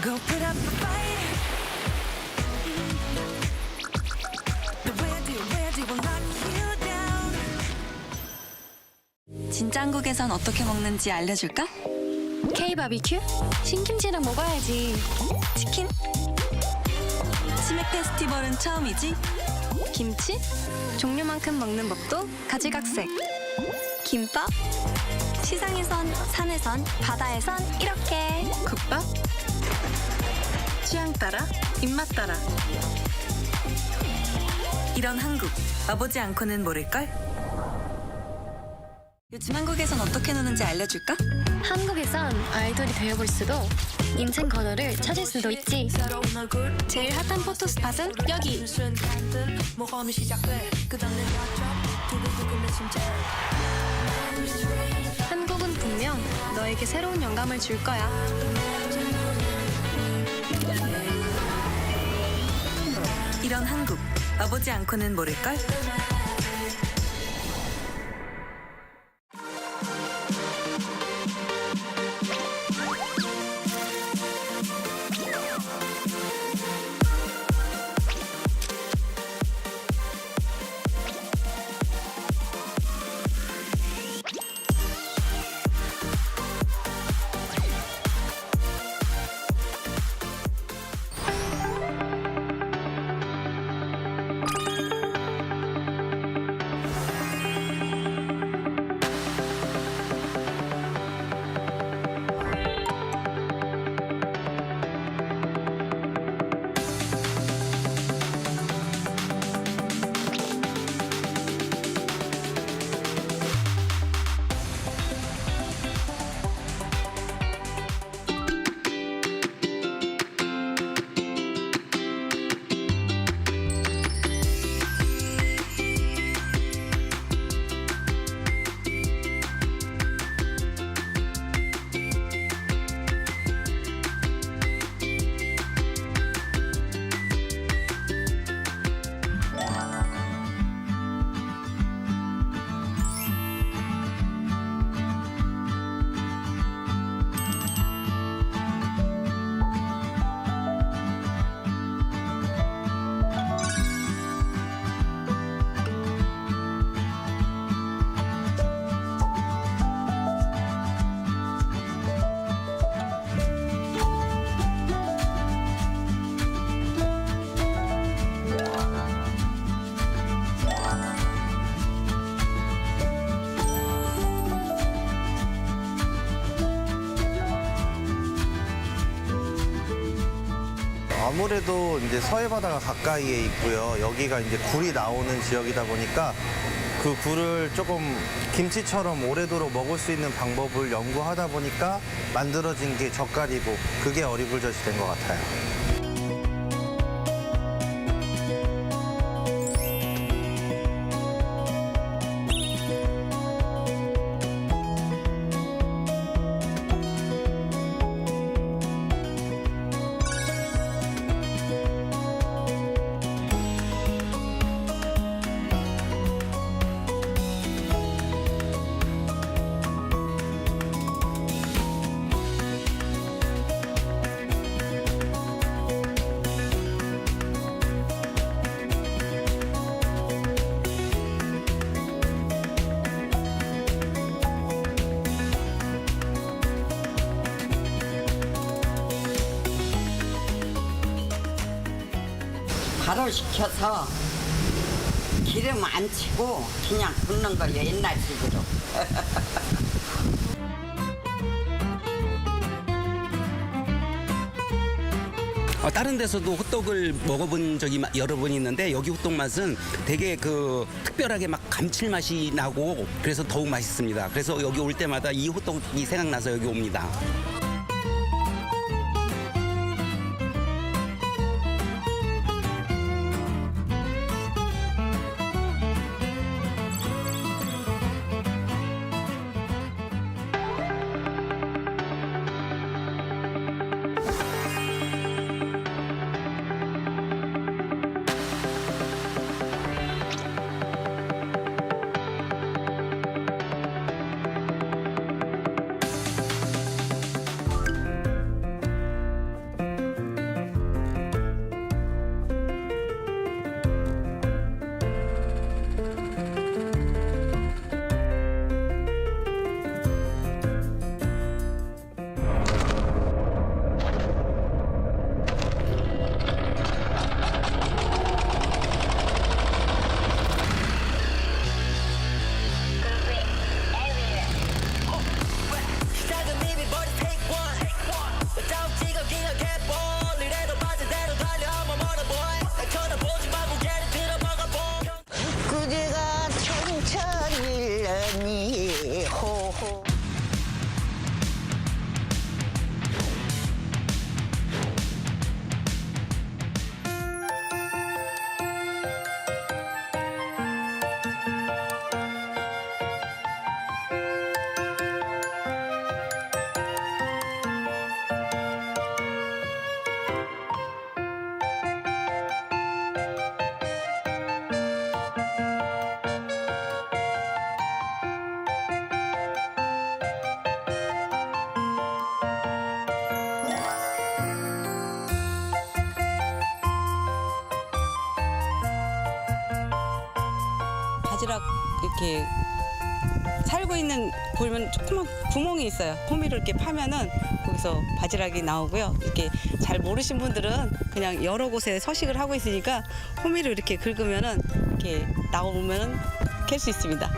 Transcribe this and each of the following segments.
Go put up a fight. The ready will knock you down. 진짜 한국에선 어떻게 먹는지 알려줄까? K-바비큐? 신김치랑 먹어야지. 치킨? 치맥 페스티벌은 처음이지? 김치? 종류만큼 먹는 법도 가지각색. 김밥? 시상에선, 산에선, 바다에선 이렇게. 국밥? 취향 따라, 입맛 따라. 이런 한국, 와보지 않고는 모를걸? 요즘 한국에선 어떻게 노는지 알려줄까? 한국에선 아이돌이 되어볼 수도, 인생 번호를 찾을 수도 있지. 제일 핫한 포토 스팟은 여기. 한국은 분명 너에게 새로운 영감을 줄 거야. 이런 한국, 와보지 않고는 모를걸? 아무래도 이제 서해 바다가 가까이에 있고요. 여기가 이제 굴이 나오는 지역이다 보니까 그 굴을 조금 김치처럼 오래도록 먹을 수 있는 방법을 연구하다 보니까 만들어진 게 젓갈이고 그게 어리굴젓이 된 것 같아요. 바로 식혀서 기름 안 치고 그냥 굽는 거예요, 옛날식으로. 다른 데서도 호떡을 먹어본 적이 여러 번 있는데 여기 호떡 맛은 되게 그 특별하게 막 감칠맛이 나고 그래서 더욱 맛있습니다. 그래서 여기 올 때마다 이 호떡이 생각나서 여기 옵니다. 바지락 이렇게 살고 있는 보면 조그만 구멍이 있어요. 호미를 이렇게 파면은 거기서 바지락이 나오고요. 이렇게 잘 모르신 분들은 그냥 여러 곳에 서식을 하고 있으니까 호미를 이렇게 긁으면은 이렇게 나오면은 캘 수 있습니다.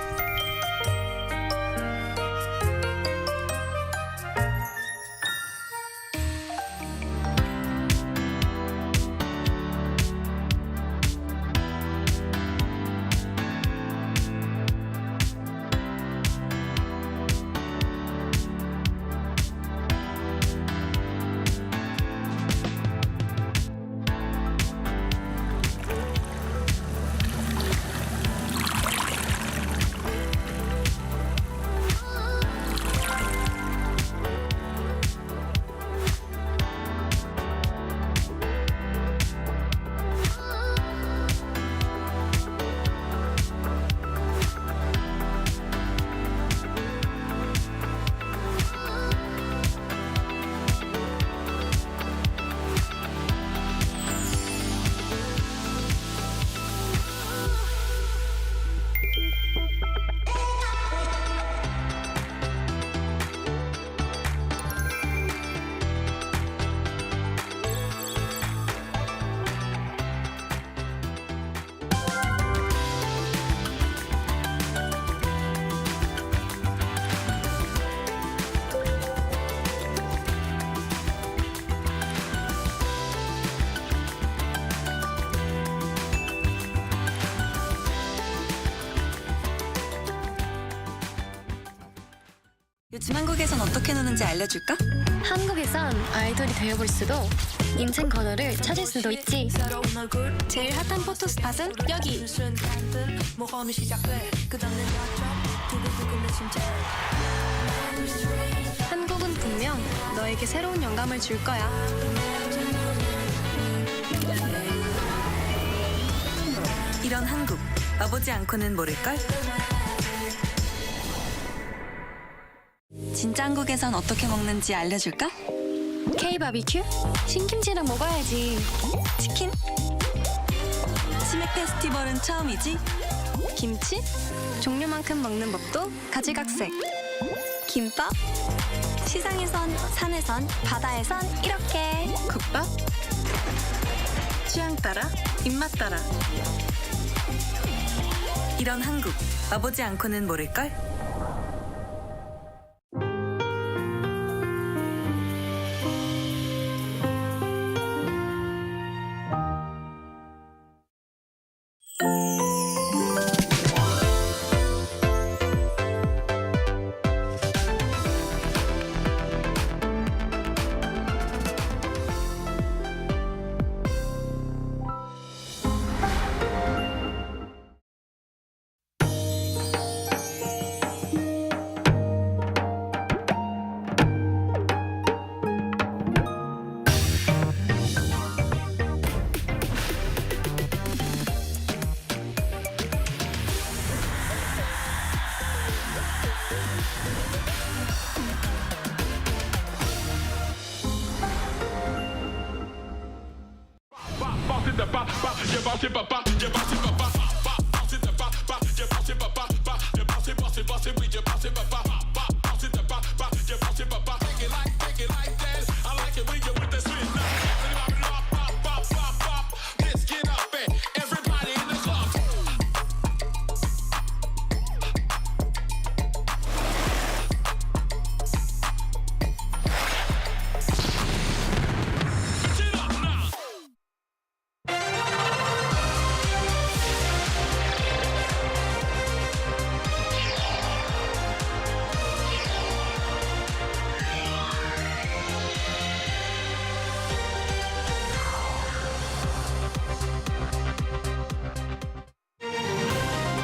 요즘 한국에선 어떻게 노는지 알려줄까? 한국에선 아이돌이 되어볼 수도 인생 번호를 찾을 수도 있지. 제일 핫한 포토 스팟은 여기. 한국은 분명 너에게 새로운 영감을 줄 거야. 이런 한국 와보지 않고는 모를걸? 진짜 한국에선 어떻게 먹는지 알려줄까? K-바비큐? 신김치랑 먹어야지. 치킨? 치맥 페스티벌은 처음이지? 김치? 종류만큼 먹는 법도 가지각색. 김밥? 시장에선, 산에선, 바다에선 이렇게. 국밥? 취향 따라, 입맛 따라. 이런 한국 와보지 않고는 모를걸?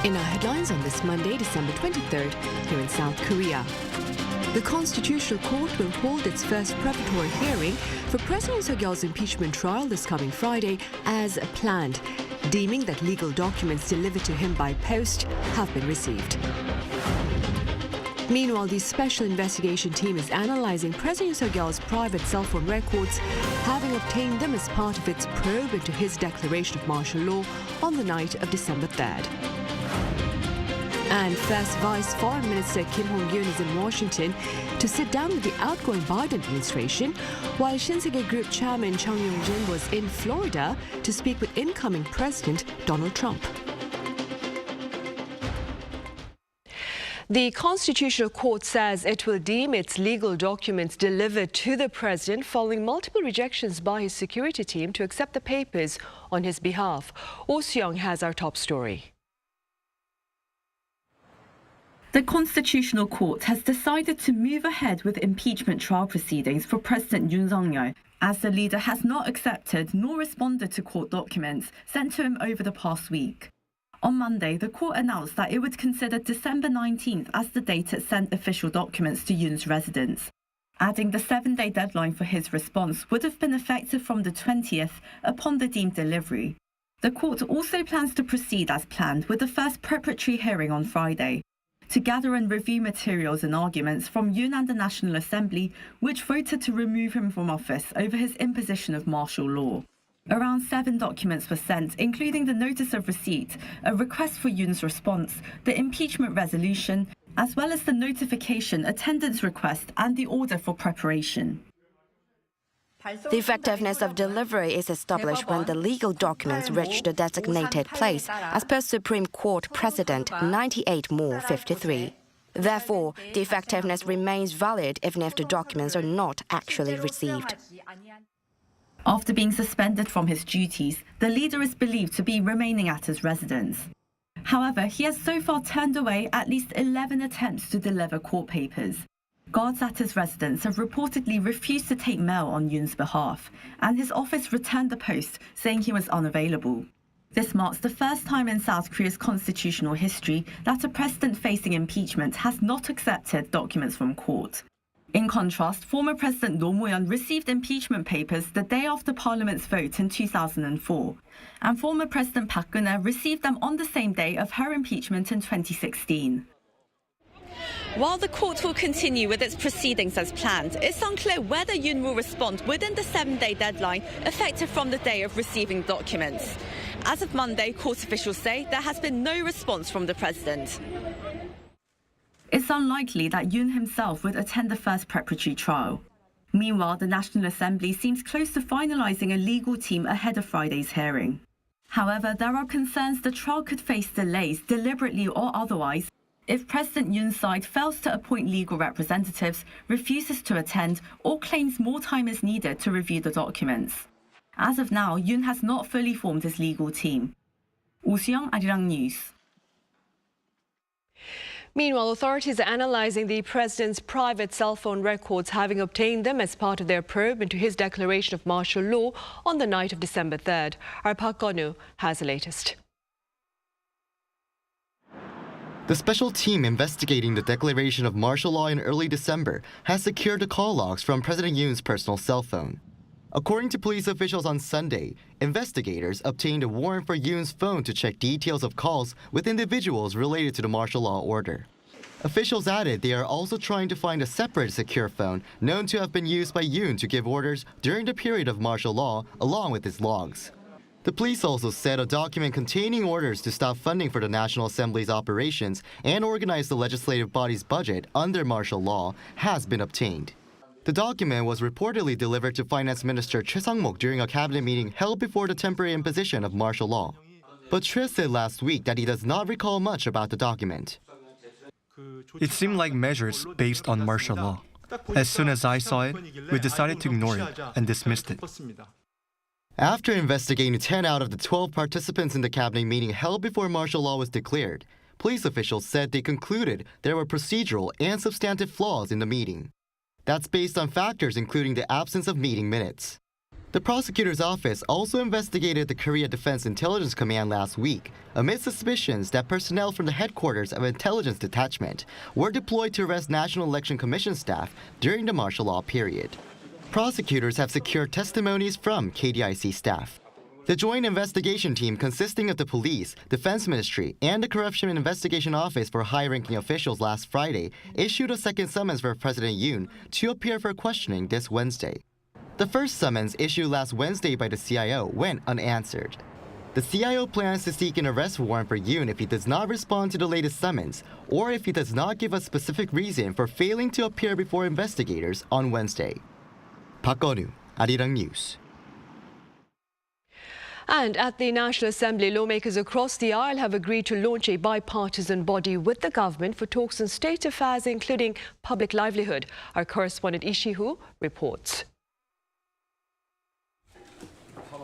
In our headlines on this Monday, December 23rd, here in South Korea. The Constitutional Court will hold its first preparatory hearing for President Yoon's impeachment trial this coming Friday as planned, deeming that legal documents delivered to him by post have been received. Meanwhile, the Special Investigation Team is analysing President Yoon's private cell phone records, having obtained them as part of its probe into his declaration of martial law on the night of December 3rd. And first Vice Foreign Minister Kim Hong-yoon is in Washington to sit down with the outgoing Biden administration, while Shinsegae Group Chairman Chung Yong-jin was in Florida to speak with incoming President Donald Trump. The Constitutional Court says it will deem its legal documents delivered to the president following multiple rejections by his security team to accept the papers on his behalf. Oh Seong has our top story. The Constitutional Court has decided to move ahead with impeachment trial proceedings for President Yoon as the leader has not accepted nor responded to court documents sent to him over the past week. On Monday, the court announced that it would consider December 19th as the date it sent official documents to Yoon's residence, adding the 7-day deadline for his response would have been effective from the 20th upon the deemed delivery. The court also plans to proceed as planned with the first preparatory hearing on Friday, to gather and review materials and arguments from Yoon and the National Assembly, which voted to remove him from office over his imposition of martial law. Around 7 documents were sent, including the notice of receipt, a request for Yoon's response, the impeachment resolution, as well as the notification, attendance request, and the order for preparation. The effectiveness of delivery is established when the legal documents reach the designated place, as per Supreme Court Precedent 98-53. Therefore, the effectiveness remains valid even if the documents are not actually received. After being suspended from his duties, the leader is believed to be remaining at his residence. However, he has so far turned away at least 11 attempts to deliver court papers. Guards at his residence have reportedly refused to take mail on Yoon's behalf, and his office returned the post, saying he was unavailable. This marks the first time in South Korea's constitutional history that a president facing impeachment has not accepted documents from court. In contrast, former President Roh Moo-hyun received impeachment papers the day after Parliament's vote in 2004, and former President Park Geun-hye received them on the same day of her impeachment in 2016. While the court will continue with its proceedings as planned, it's unclear whether Yoon will respond within the 7-day deadline effective from the day of receiving documents. As of Monday, court officials say there has been no response from the president. It's unlikely that Yoon himself would attend the first preparatory trial. Meanwhile, the National Assembly seems close to finalizing a legal team ahead of Friday's hearing. However, there are concerns the trial could face delays, deliberately or otherwise, if President Yoon's side fails to appoint legal representatives, refuses to attend, or claims more time is needed to review the documents. As of now, Yoon has not fully formed his legal team. Oh Seong, Arirang News. Meanwhile, authorities are analyzing the president's private cell phone records, having obtained them as part of their probe into his declaration of martial law on the night of December 3rd. Our Park Geon-woo has the latest. The special team investigating the declaration of martial law in early December has secured the call logs from President Yoon's personal cell phone. According to police officials on Sunday, investigators obtained a warrant for Yoon's phone to check details of calls with individuals related to the martial law order. Officials added they are also trying to find a separate secure phone known to have been used by Yoon to give orders during the period of martial law, along with his logs. The police also said a document containing orders to stop funding for the National Assembly's operations and organize the legislative body's budget under martial law has been obtained. The document was reportedly delivered to Finance Minister Choi Sang-mok during a cabinet meeting held before the temporary imposition of martial law. But Choi said last week that he does not recall much about the document. It seemed like measures based on martial law. As soon as I saw it, we decided to ignore it and dismissed it. After investigating 10 out of the 12 participants in the cabinet meeting held before martial law was declared, police officials said they concluded there were procedural and substantive flaws in the meeting. That's based on factors including the absence of meeting minutes. The prosecutor's office also investigated the Korea Defense Intelligence Command last week amid suspicions that personnel from the headquarters of Intelligence Detachment were deployed to arrest National Election Commission staff during the martial law period. Prosecutors have secured testimonies from KDIC staff. The joint investigation team consisting of the police, defense ministry, and the Corruption Investigation Office for high-ranking officials last Friday issued a second summons for President Yoon to appear for questioning this Wednesday. The first summons issued last Wednesday by the CIO went unanswered. The CIO plans to seek an arrest warrant for Yoon if he does not respond to the latest summons, or if he does not give a specific reason for failing to appear before investigators on Wednesday. 박건우, Arirang News. And at the National Assembly, lawmakers across the aisle have agreed to launch a bipartisan body with the government for talks on state affairs, including public livelihood. Our correspondent Ishihu reports.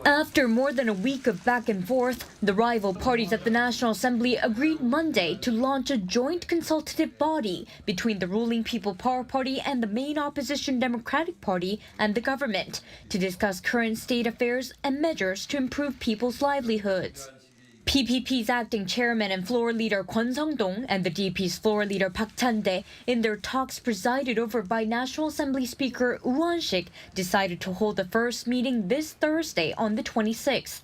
After more than a week of back and forth, the rival parties at the National Assembly agreed Monday to launch a joint consultative body between the ruling People Power Party and the main opposition Democratic Party and the government to discuss current state affairs and measures to improve people's livelihoods. PPP's acting chairman and floor leader Kwon Sung-dong and the DP's floor leader Park Chan-dae, in their talks presided over by National Assembly Speaker Woo Won-sik, decided to hold the first meeting this Thursday on the 26th.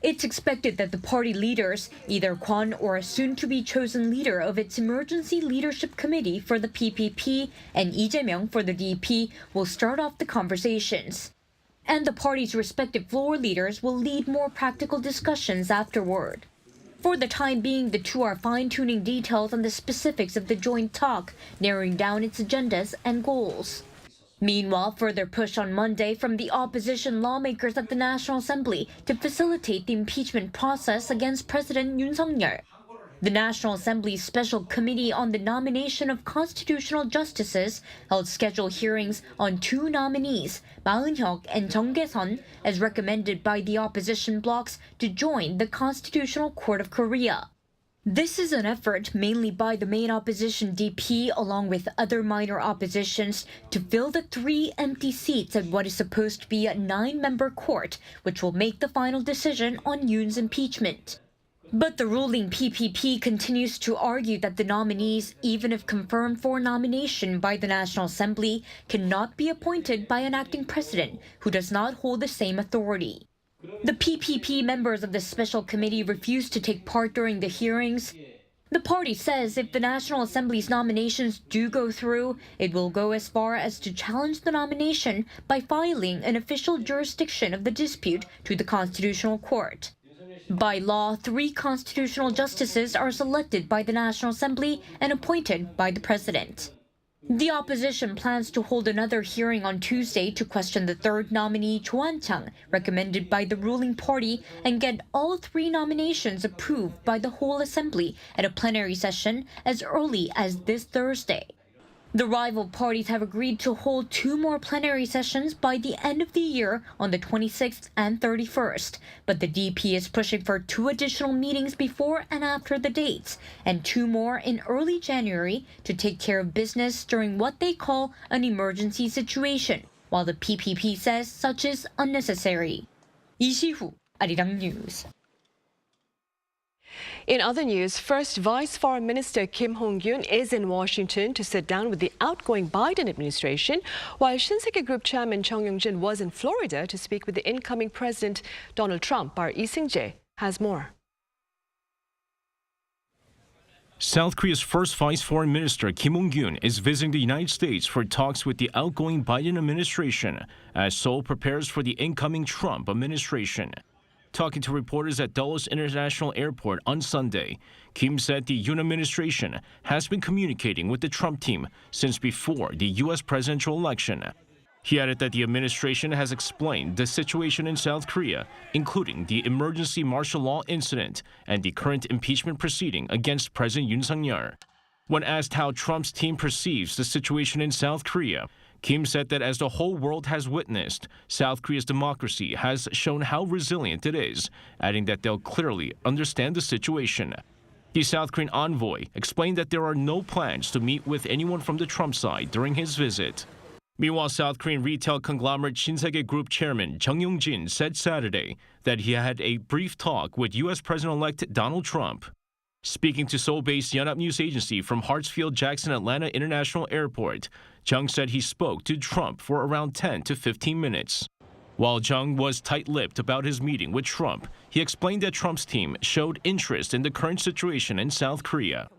It's expected that the party leaders, either Kwon or a soon-to-be-chosen leader of its Emergency Leadership Committee for the PPP and Lee Jae-myung for the DP, will start off the conversations. And the party's respective floor leaders will lead more practical discussions afterward. For the time being, the two are fine-tuning details on the specifics of the joint talk, narrowing down its agendas and goals. Meanwhile, further push on Monday from the opposition lawmakers at the National Assembly to facilitate the impeachment process against President Yoon Suk-yeol. The National Assembly's Special Committee on the Nomination of Constitutional Justices held scheduled hearings on two nominees, Ma Eun-hyuk and Jung Kae-sun, as recommended by the opposition blocs to join the Constitutional Court of Korea. This is an effort mainly by the main opposition DP along with other minor oppositions to fill the 3 empty seats at what is supposed to be a 9-member court, which will make the final decision on Yoon's impeachment. But the ruling PPP continues to argue that the nominees, even if confirmed for nomination by the National Assembly, cannot be appointed by an acting president who does not hold the same authority. The PPP members of the special committee refused to take part during the hearings. The party says if the National Assembly's nominations do go through, it will go as far as to challenge the nomination by filing an official jurisdiction of the dispute to the Constitutional Court. By law, 3 constitutional justices are selected by the National Assembly and appointed by the president. The opposition plans to hold another hearing on Tuesday to question the 3rd nominee, Cho Han-chang, recommended by the ruling party, and get all 3 nominations approved by the whole assembly at a plenary session as early as this Thursday. The rival parties have agreed to hold 2 more plenary sessions by the end of the year on the 26th and 31st, but the DP is pushing for 2 additional meetings before and after the dates, and 2 more in early January to take care of business during what they call an emergency situation, while the PPP says such is unnecessary. 이시후, Arirang News. In other news, first Vice Foreign Minister Kim Hong-kyun is in Washington to sit down with the outgoing Biden administration, while Shinsegae Group Chairman Chung Yong-jin was in Florida to speak with the incoming President Donald Trump. Our Lee Seung-jae has more. South Korea's first Vice Foreign Minister Kim Hong-kyun is visiting the United States for talks with the outgoing Biden administration as Seoul prepares for the incoming Trump administration. Talking to reporters at Dulles International Airport on Sunday, Kim said the Yoon administration has been communicating with the Trump team since before the U.S. presidential election. He added that the administration has explained the situation in South Korea, including the emergency martial law incident and the current impeachment proceeding against President Yoon Suk-yeol. When asked how Trump's team perceives the situation in South Korea, Kim said that as the whole world has witnessed, South Korea's democracy has shown how resilient it is, adding that they'll clearly understand the situation. The South Korean envoy explained that there are no plans to meet with anyone from the Trump side during his visit. Meanwhile, South Korean retail conglomerate Shinsegae Group Chairman Chung Yong-jin said Saturday that he had a brief talk with U.S. President-elect Donald Trump. Speaking to Seoul-based Yonhap News Agency from Hartsfield-Jackson Atlanta International Airport, Chung said he spoke to Trump for around 10 to 15 minutes. While Chung was tight-lipped about his meeting with Trump, he explained that Trump's team showed interest in the current situation in South Korea.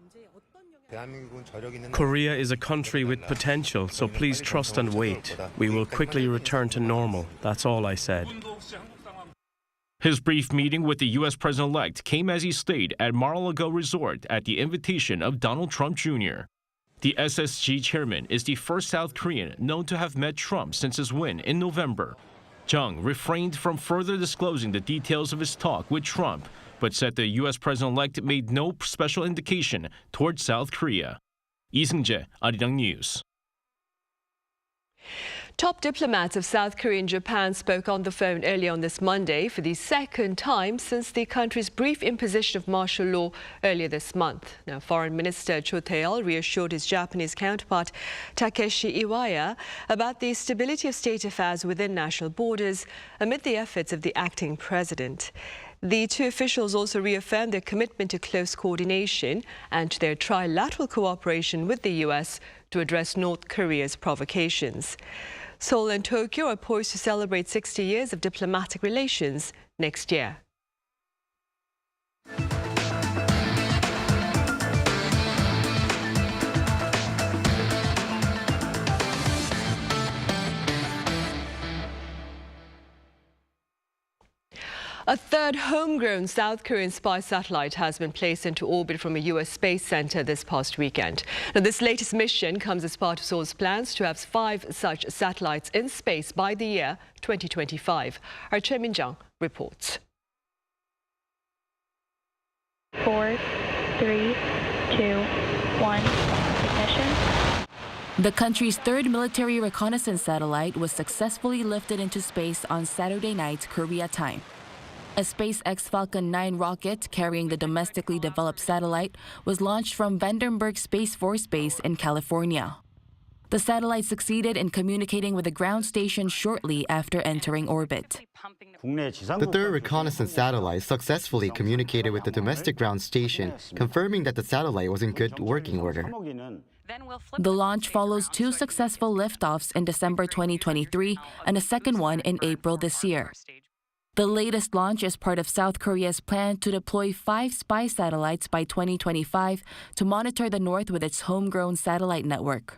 Korea is a country with potential, so please trust and wait. We will quickly return to normal. That's all I said. His brief meeting with the U.S. president-elect came as he stayed at Mar-a-Lago Resort at the invitation of Donald Trump Jr. The SSG chairman is the first South Korean known to have met Trump since his win in November. Jung refrained from further disclosing the details of his talk with Trump, but said the U.S. president-elect made no special indication towards South Korea. 이승재, Arirang News. Top diplomats of South Korea and Japan spoke on the phone earlier on this Monday for the second time since the country's brief imposition of martial law earlier this month. Now, Foreign Minister Cho Tae-il reassured his Japanese counterpart Takeshi Iwaya about the stability of state affairs within national borders amid the efforts of the acting president. The two officials also reaffirmed their commitment to close coordination and to their trilateral cooperation with the U.S. to address North Korea's provocations. Seoul and Tokyo are poised to celebrate 60 years of diplomatic relations next year. A third homegrown South Korean spy satellite has been placed into orbit from a U.S. space center this past weekend. Now, this latest mission comes as part of Seoul's plans to have 5 such satellites in space by the year 2025. Our Choi Min-jung reports. 4, 3, 2, 1, ignition. The country's third military reconnaissance satellite was successfully lifted into space on Saturday night, Korea time. A SpaceX Falcon 9 rocket carrying the domestically developed satellite was launched from Vandenberg Space Force Base in California. The satellite succeeded in communicating with the ground station shortly after entering orbit. The third reconnaissance satellite successfully communicated with the domestic ground station, confirming that the satellite was in good working order. The launch follows 2 successful liftoffs in December 2023 and a second one in April this year. The latest launch is part of South Korea's plan to deploy 5 spy satellites by 2025 to monitor the North with its homegrown satellite network.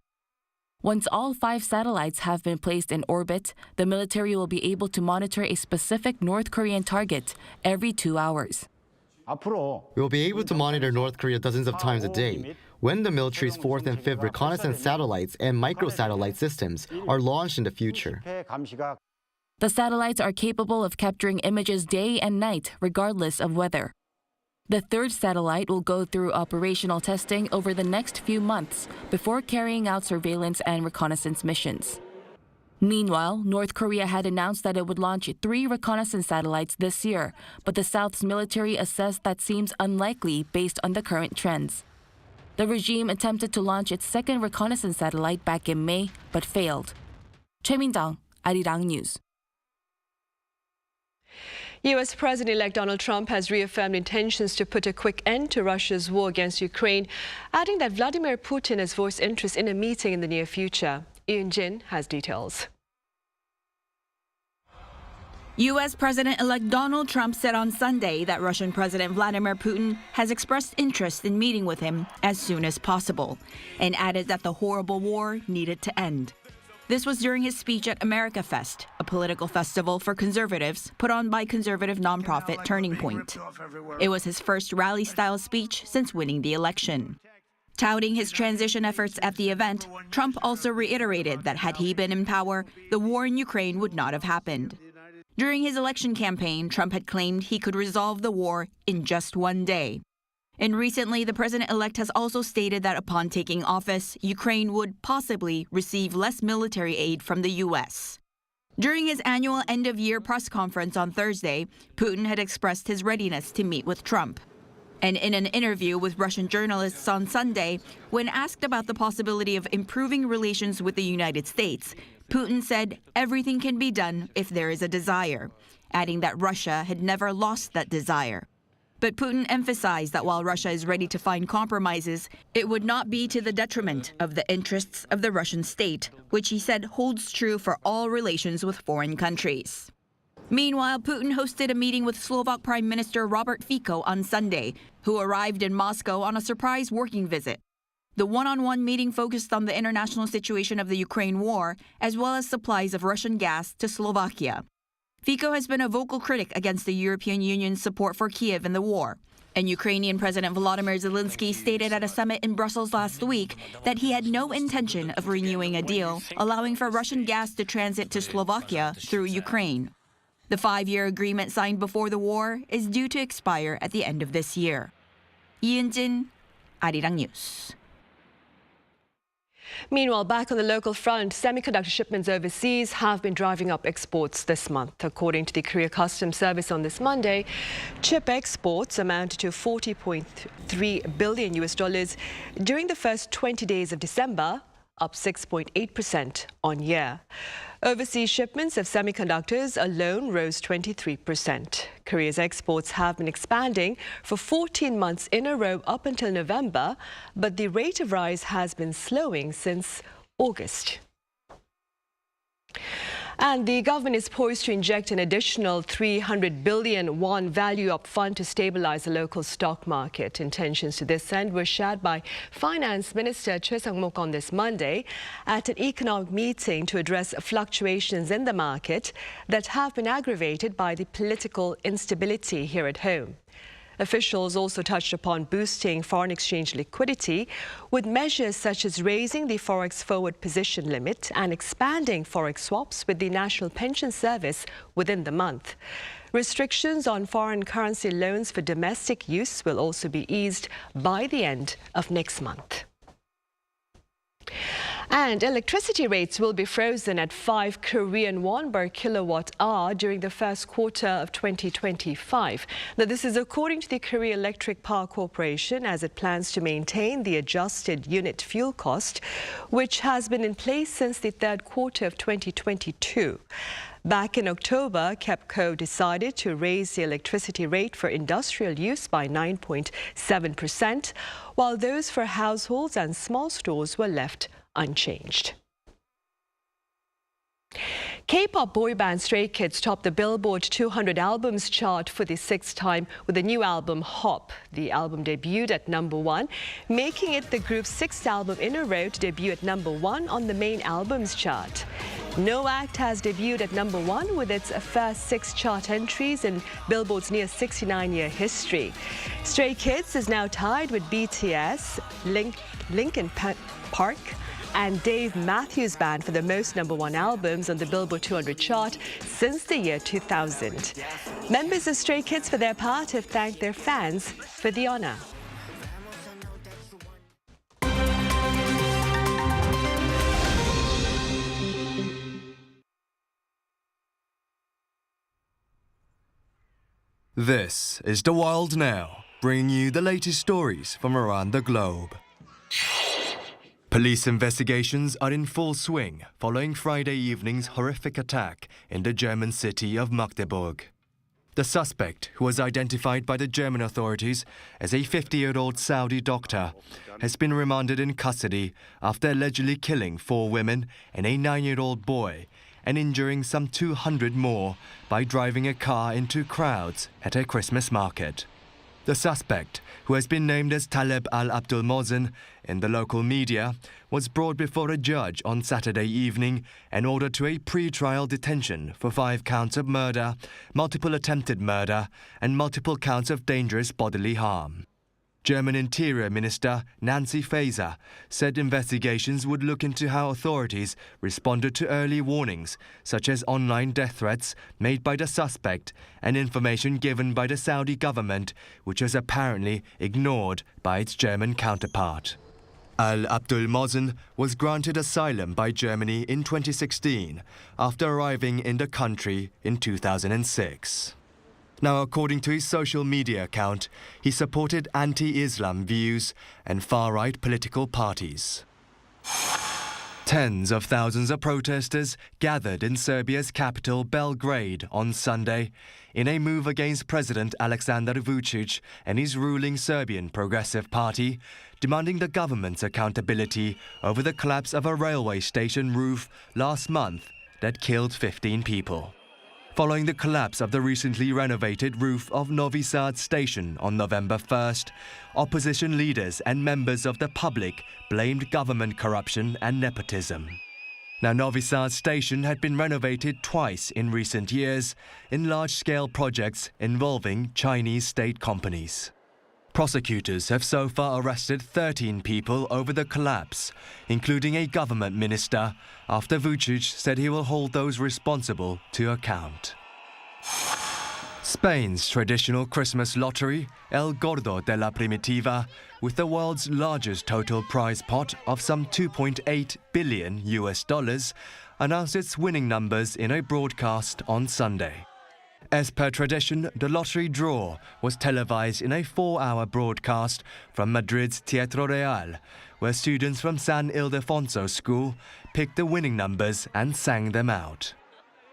Once all 5 satellites have been placed in orbit, the military will be able to monitor a specific North Korean target every 2 hours. We will be able to monitor North Korea dozens of times a day when the military's 4th and 5th reconnaissance satellites and microsatellite systems are launched in the future. The satellites are capable of capturing images day and night, regardless of weather. The third satellite will go through operational testing over the next few months before carrying out surveillance and reconnaissance missions. Meanwhile, North Korea had announced that it would launch 3 reconnaissance satellites this year, but the South's military assessed that seems unlikely based on the current trends. The regime attempted to launch its second reconnaissance satellite back in May, but failed. Choi Min-jung, Arirang News. U.S. President-elect Donald Trump has reaffirmed intentions to put a quick end to Russia's war against Ukraine, adding that Vladimir Putin has voiced interest in a meeting in the near future. Yoon Jin has details. U.S. President-elect Donald Trump said on Sunday that Russian President Vladimir Putin has expressed interest in meeting with him as soon as possible, and added that the horrible war needed to end. This was during his speech at America Fest, a political festival for conservatives put on by conservative nonprofit Turning Point. It was his first rally-style speech since winning the election. Touting his transition efforts at the event, Trump also reiterated that had he been in power, the war in Ukraine would not have happened. During his election campaign, Trump had claimed he could resolve the war in just one day. And recently, the president-elect has also stated that upon taking office, Ukraine would possibly receive less military aid from the U.S. During his annual end-of-year press conference on Thursday, Putin had expressed his readiness to meet with Trump. And in an interview with Russian journalists on Sunday, when asked about the possibility of improving relations with the United States, Putin said everything can be done if there is a desire, adding that Russia had never lost that desire. But Putin emphasized that while Russia is ready to find compromises, it would not be to the detriment of the interests of the Russian state, which he said holds true for all relations with foreign countries. Meanwhile, Putin hosted a meeting with Slovak Prime Minister Robert Fico on Sunday, who arrived in Moscow on a surprise working visit. The one-on-one meeting focused on the international situation of the Ukraine war, as well as supplies of Russian gas to Slovakia. Fico has been a vocal critic against the European Union's support for Kiev in the war. And Ukrainian President Volodymyr Zelensky stated at a summit in Brussels last week that he had no intention of renewing a deal allowing for Russian gas to transit to Slovakia through Ukraine. The 5-year agreement signed before the war is due to expire at the end of this year. 이은진, Arirang News. Meanwhile, back on the local front, semiconductor shipments overseas have been driving up exports this month. According to the Korea Customs Service on this Monday, chip exports amounted to $40.3 billion during the first 20 days of December, up 6.8% on year. Overseas shipments of semiconductors alone rose 23%. Korea's exports have been expanding for 14 months in a row up until November, but the rate of rise has been slowing since August. And the government is poised to inject an additional 300 billion won value-up fund to stabilize the local stock market. Intentions to this end were shared by Finance Minister Choi Sang-mok on this Monday at an economic meeting to address fluctuations in the market that have been aggravated by the political instability here at home. Officials also touched upon boosting foreign exchange liquidity with measures such as raising the forex forward position limit and expanding forex swaps with the National Pension Service within the month. Restrictions on foreign currency loans for domestic use will also be eased by the end of next month. And electricity rates will be frozen at 5 Korean won per kilowatt hour during the first quarter of 2025. Now, this is according to the Korea Electric Power Corporation as it plans to maintain the adjusted unit fuel cost, which has been in place since the third quarter of 2022. Back in October, KEPCO decided to raise the electricity rate for industrial use by 9.7%, while those for households and small stores were left unchanged. K-pop boy band Stray Kids topped the Billboard 200 albums chart for the 6th time with the new album Hop. The album debuted at #1, making it the group's 6th album in a row to debut at #1 on the main albums chart. No act has debuted at #1 with its first 6 chart entries in Billboard's near 69-year history. Stray Kids is now tied with BTS, Linkin Park, and Dave Matthews Band for the most #1 albums on the Billboard 200 chart since the year 2000. Members of Stray Kids, for their part, have thanked their fans for the honor. This is The Wild Now, bringing you the latest stories from around the globe. Police investigations are in full swing following Friday evening's horrific attack in the German city of Magdeburg. The suspect, who was identified by the German authorities as a 50-year-old Saudi doctor, has been remanded in custody after allegedly killing 4 women and a 9-year-old boy and injuring some 200 more by driving a car into crowds at a Christmas market. The suspect, who has been named as Taleb al-Abdul Mohsen in the local media, was brought before a judge on Saturday evening and ordered to a pre-trial detention for 5 counts of murder, multiple attempted murder, and multiple counts of dangerous bodily harm. German Interior Minister Nancy Faeser said investigations would look into how authorities responded to early warnings, such as online death threats made by the suspect and information given by the Saudi government, which was apparently ignored by its German counterpart. Al-Abdul Mohsen was granted asylum by Germany in 2016 after arriving in the country in 2006. Now, according to his social media account, he supported anti-Islam views and far-right political parties. Tens of thousands of protesters gathered in Serbia's capital, Belgrade, on Sunday in a move against President Aleksandar Vučić and his ruling Serbian Progressive Party, demanding the government's accountability over the collapse of a railway station roof last month that killed 15 people. Following the collapse of the recently renovated roof of Novi Sad station on November 1st, opposition leaders and members of the public blamed government corruption and nepotism. Now, Novi Sad station had been renovated twice in recent years in large-scale projects involving Chinese state companies. Prosecutors have so far arrested 13 people over the collapse, including a government minister, after Vučić said he will hold those responsible to account. Spain's traditional Christmas lottery, El Gordo de la Primitiva, with the world's largest total prize pot of some $2.8 billion, announced its winning numbers in a broadcast on Sunday. As per tradition, the lottery draw was televised in a 4-hour broadcast from Madrid's Teatro Real, where students from San Ildefonso School picked the winning numbers and sang them out.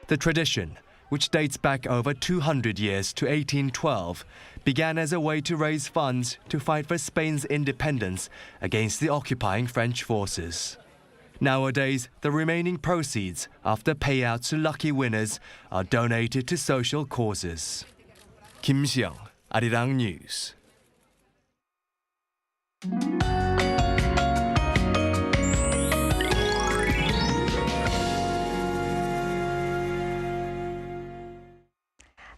The tradition, which dates back over 200 years to 1812, began as a way to raise funds to fight for Spain's independence against the occupying French forces. Nowadays, the remaining proceeds after payouts to lucky winners are donated to social causes. Kim Xiang, Arirang News.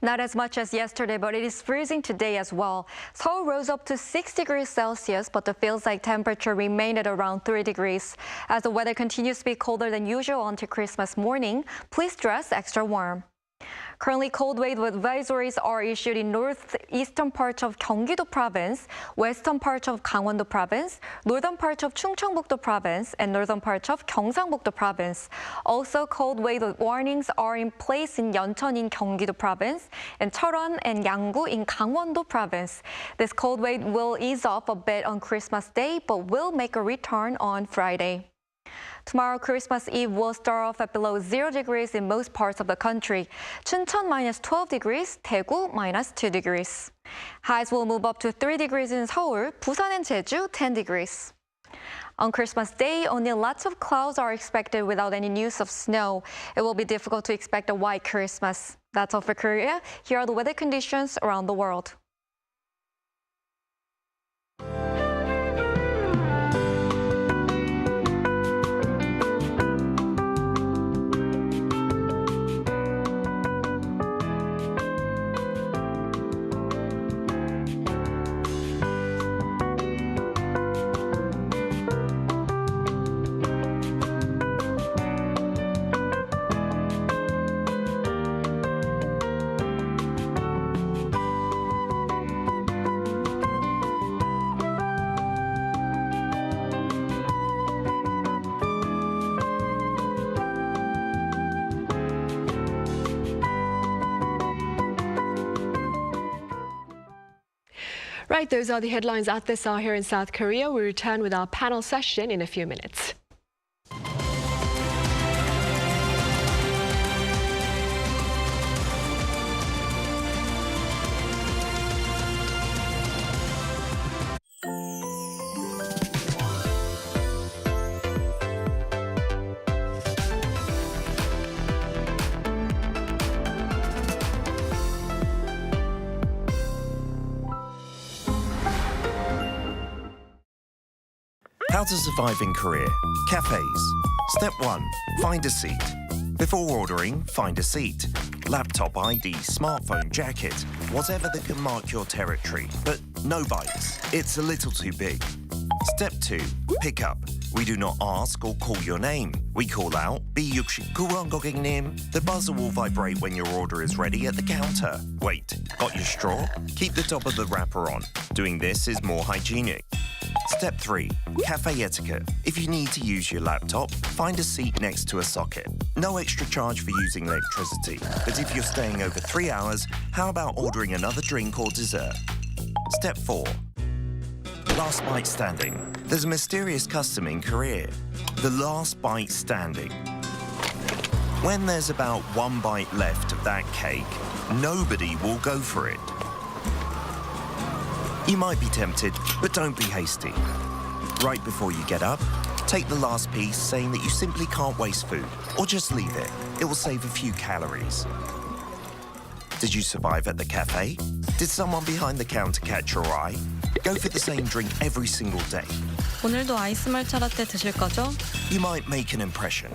Not as much as yesterday, but it is freezing today as well. Seoul rose up to 6 degrees Celsius, but the feels-like temperature remained at around 3 degrees. As the weather continues to be colder than usual until Christmas morning, please dress extra warm. Currently, cold wave advisories are issued in northeastern parts of Gyeonggi-do Province, western parts of Gangwon-do Province, northern parts of Chungcheongbuk-do Province, and northern parts of Gyeongsangbuk-do Province. Also, cold wave warnings are in place in Yeoncheon in Gyeonggi-do Province, and Cheoran and Yanggu in Gangwon-do Province. This cold wave will ease off a bit on Christmas Day, but will make a return on Friday. Tomorrow, Christmas Eve will start off at below 0 degrees in most parts of the country. Chuncheon minus 12 degrees, Daegu minus 2 degrees. Highs will move up to 3 degrees in Seoul, Busan and Jeju 10 degrees. On Christmas Day, only lots of clouds are expected without any news of snow. It will be difficult to expect a white Christmas. That's all for Korea. Here are the weather conditions around the world. Right, those are the headlines at this hour here in South Korea. We return with our panel session in a few minutes. How to survive in Korea. Cafes. Step 1. Find a seat. Before ordering, find a seat. Laptop ID, smartphone, jacket, whatever that can mark your territory. But no bites. It's a little too big. Step 2. Pick up. We do not ask or call your name. We call out, B69 고객님. The buzzer will vibrate when your order is ready at the counter. Wait, got your straw? Keep the top of the wrapper on. Doing this is more hygienic. Step 3. Cafe etiquette. If you need to use your laptop, find a seat next to a socket. No extra charge for using electricity. But if you're staying over 3 hours, how about ordering another drink or dessert? Step 4. Last bite standing. There's a mysterious custom in Korea. The last bite standing. When there's about 1 bite left of that cake, nobody will go for it. You might be tempted, but don't be hasty. Right before you get up, take the last piece, saying that you simply can't waste food, or just leave it. It will save a few calories. Did you survive at the cafe? Did someone behind the counter catch your eye? Go for the same drink every single day. 오늘도 아이스 말차 라떼 드실 거죠? You might make an impression.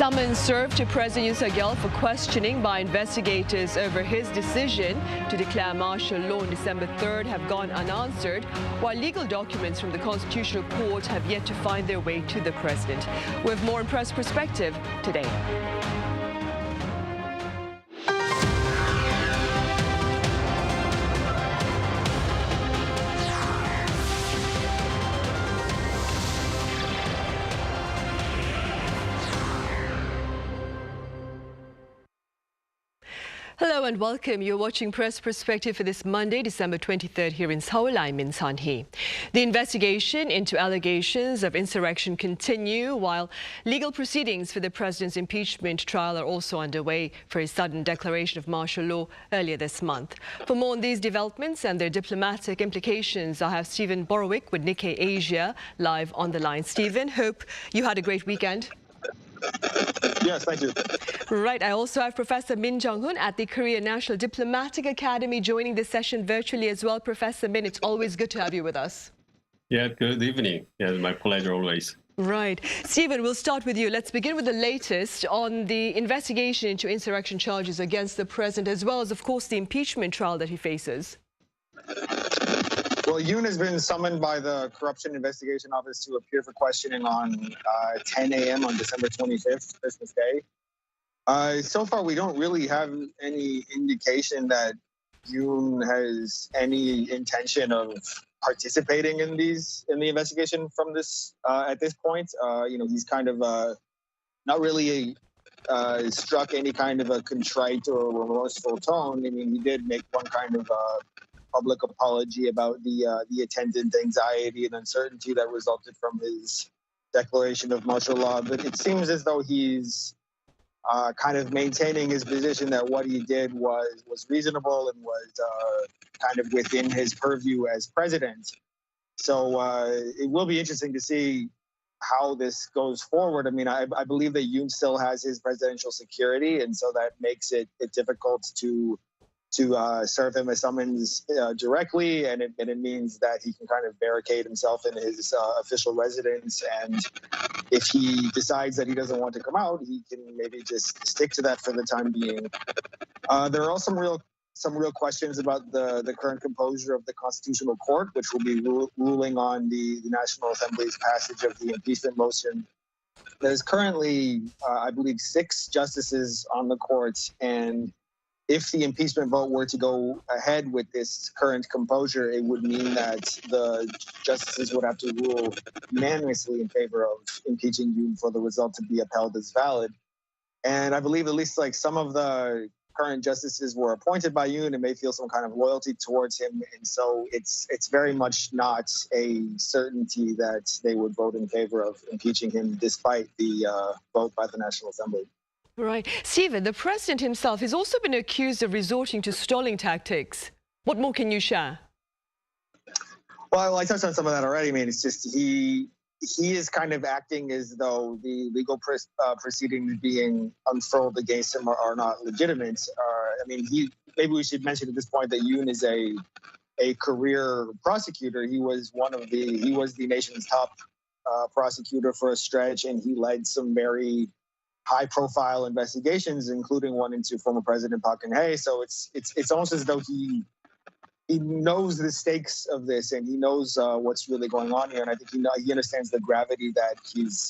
Summons served to President Yoon Suk-yeol for questioning by investigators over his decision to declare martial law on December 3rd have gone unanswered, while legal documents from the Constitutional Court have yet to find their way to the president. We have more in Press Perspective today. Hello and welcome. You're watching Press Perspective for this Monday, December 23rd here in Seoul. I'm Min San-hee. The investigation into allegations of insurrection continue, while legal proceedings for the president's impeachment trial are also underway for his sudden declaration of martial law earlier this month. For more on these developments and their diplomatic implications, I have Stephen Borowick with Nikkei Asia live on the line. Stephen, hope you had a great weekend. Yes, thank you. Right. I also have Professor Min Jung-hoon at the Korea National Diplomatic Academy joining this session virtually as well. Professor Min, it's always good to have you with us. Yeah, good evening. Yeah, my pleasure always. Right. Stephen, we'll start with you. Let's begin with the latest on the investigation into insurrection charges against the president, as well as, of course, the impeachment trial that he faces. Well, Yoon has been summoned by the Corruption Investigation Office to appear for questioning on 10 a.m. on December 25th, Christmas Day. So far, we don't really have any indication that Yoon has any intention of participating in the investigation from this at this point. He's kind of not really struck any kind of a contrite or remorseful tone. I mean, he did make one kind of public apology about the attendant anxiety and uncertainty that resulted from his declaration of martial law. But it seems as though he's kind of maintaining his position that what he did was reasonable and was kind of within his purview as president. So it will be interesting to see how this goes forward. I mean, I believe that Yoon still has his presidential security, and so that makes it difficult to serve him a summons directly, and it means that he can kind of barricade himself in his official residence, and if he decides that he doesn't want to come out, he can maybe just stick to that for the time being. There are some real questions about the current composure of the Constitutional Court, which will be ruling on the National Assembly's passage of the impeachment motion. There's currently, I believe, 6 justices on the court, and if the impeachment vote were to go ahead with this current composure, it would mean that the justices would have to rule unanimously in favor of impeaching Yoon for the result to be upheld as valid. And I believe at least like some of the current justices were appointed by Yoon and may feel some kind of loyalty towards him. And so it's very much not a certainty that they would vote in favor of impeaching him despite the vote by the National Assembly. Right. Stephen, the president himself has also been accused of resorting to stalling tactics. What more can you share? Well, I touched on some of that already. I mean, it's just he is kind of acting as though the legal proceedings being unfurled against him are not legitimate. I mean, maybe we should mention at this point that Yoon is a career prosecutor. He was the nation's top prosecutor for a stretch, and he led some very high-profile investigations, including one into former President Park Geun-hye. So it's almost as though he knows the stakes of this, and he knows what's really going on here. And I think he understands the gravity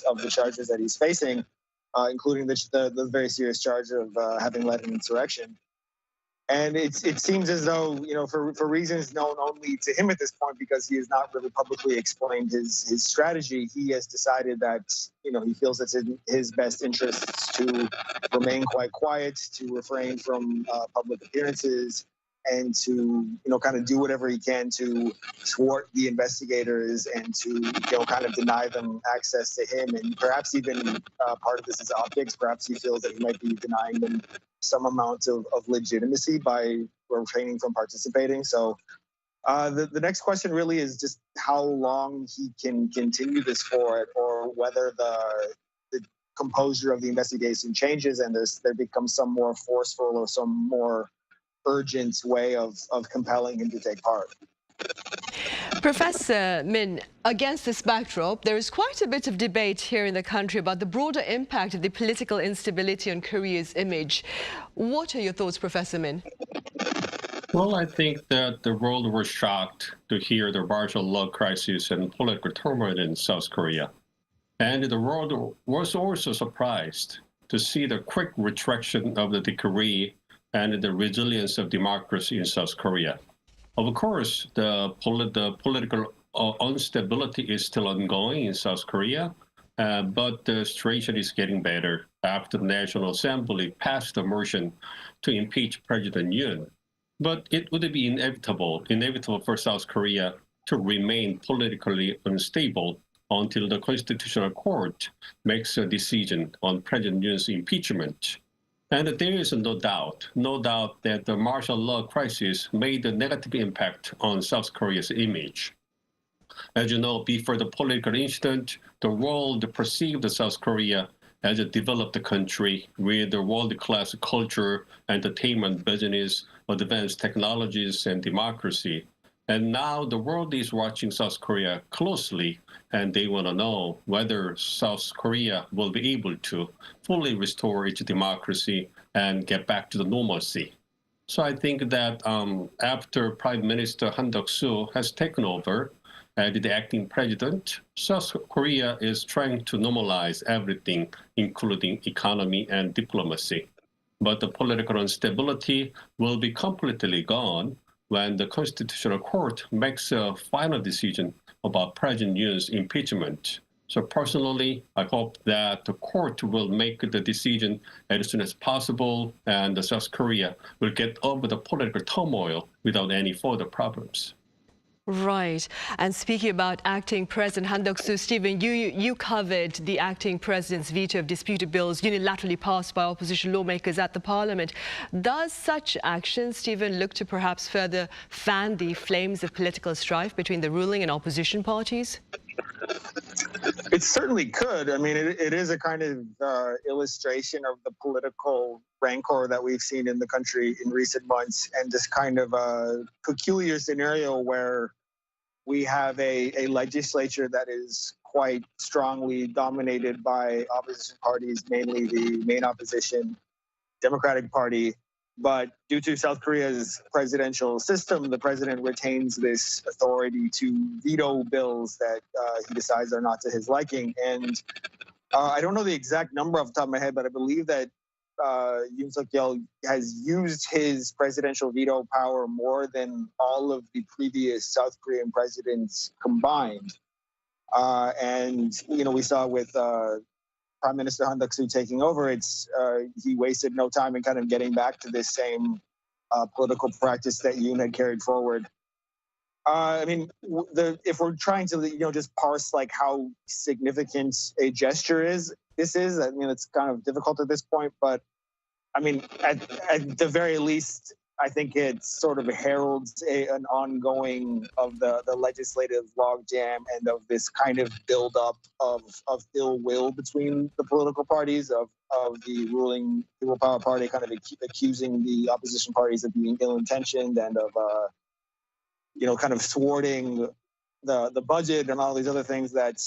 of the charges that he's facing, including the very serious charge of having led an insurrection. And it seems as though, for reasons known only to him at this point, because he has not really publicly explained his strategy, he has decided that, he feels it's in his best interests to remain quite quiet, to refrain from public appearances, and to, kind of do whatever he can to thwart the investigators and to, kind of deny them access to him. And perhaps even part of this is optics. Perhaps he feels that he might be denying them some amount of legitimacy by refraining from participating. So the next question really is just how long he can continue this for, or whether the composure of the investigation changes and there becomes some more forceful or some more urgent way of compelling him to take part. Professor Min, against this backdrop, there is quite a bit of debate here in the country about the broader impact of the political instability on Korea's image. What are your thoughts, Professor Min? Well, I think that the world was shocked to hear the martial law crisis and political turmoil in South Korea. And the world was also surprised to see the quick retraction of the decree and the resilience of democracy in South Korea. Of course, the political instability is still ongoing in South Korea, but the situation is getting better after the National Assembly passed a motion to impeach President Yoon. But it would be inevitable for South Korea to remain politically unstable until the Constitutional Court makes a decision on President Yoon's impeachment. And there is no doubt that the martial law crisis made a negative impact on South Korea's image. As you know, before the political incident, the world perceived South Korea as a developed country with a world-class culture, entertainment business, advanced technologies, and democracy. And now the world is watching South Korea closely, and they want to know whether South Korea will be able to fully restore its democracy and get back to the normalcy. So I think that after Prime Minister Han Duck-soo has taken over as the acting president, South Korea is trying to normalize everything, including economy and diplomacy. But the political instability will be completely gone when the Constitutional Court makes a final decision about President Yoon's impeachment. So personally, I hope that the court will make the decision as soon as possible and South Korea will get over the political turmoil without any further problems. Right. And speaking about acting President Han Duck-soo, Stephen, you covered the acting president's veto of disputed bills unilaterally passed by opposition lawmakers at the parliament. Does such action, Stephen, look to perhaps further fan the flames of political strife between the ruling and opposition parties? It certainly could. I mean, it is a kind of illustration of the political rancor that we've seen in the country in recent months, and this kind of peculiar scenario where we have a legislature that is quite strongly dominated by opposition parties, mainly the main opposition, Democratic Party. But due to South Korea's presidential system, the president retains this authority to veto bills that he decides are not to his liking. And I don't know the exact number off the top of my head, but I believe that Yoon Suk-yeol has used his presidential veto power more than all of the previous South Korean presidents combined. And, you know, we saw with Prime Minister Han Duck-soo taking over, he wasted no time in kind of getting back to this same political practice that Yoon had carried forward. I mean, if we're trying to, just parse like how significant a gesture this is, I mean, it's kind of difficult at this point, but I mean, at the very least, I think it sort of heralds an ongoing of the legislative logjam and of this kind of buildup of ill will between the political parties of the ruling People Power Party kind of accusing the opposition parties of being ill-intentioned and of kind of thwarting the budget and all these other things that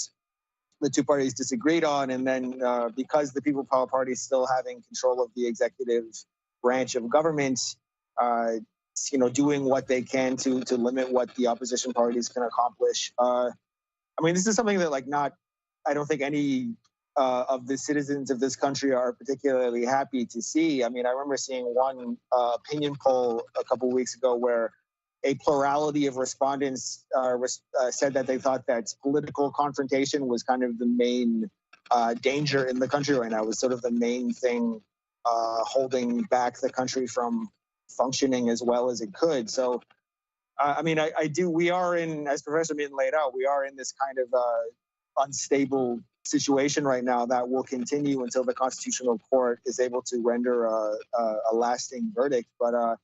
the two parties disagreed on. And then because the People Power Party is still having control of the executive branch of government, doing what they can to limit what the opposition parties can accomplish. I mean, this is something that I don't think any of the citizens of this country are particularly happy to see. I mean, I remember seeing one opinion poll a couple of weeks ago where a plurality of respondents said that they thought that political confrontation was kind of the main danger in the country right now. It was sort of the main thing holding back the country from functioning as well as it could. So, I mean, we are in, as Professor Min laid out, we are in this kind of unstable situation right now that will continue until the Constitutional Court is able to render a lasting verdict. But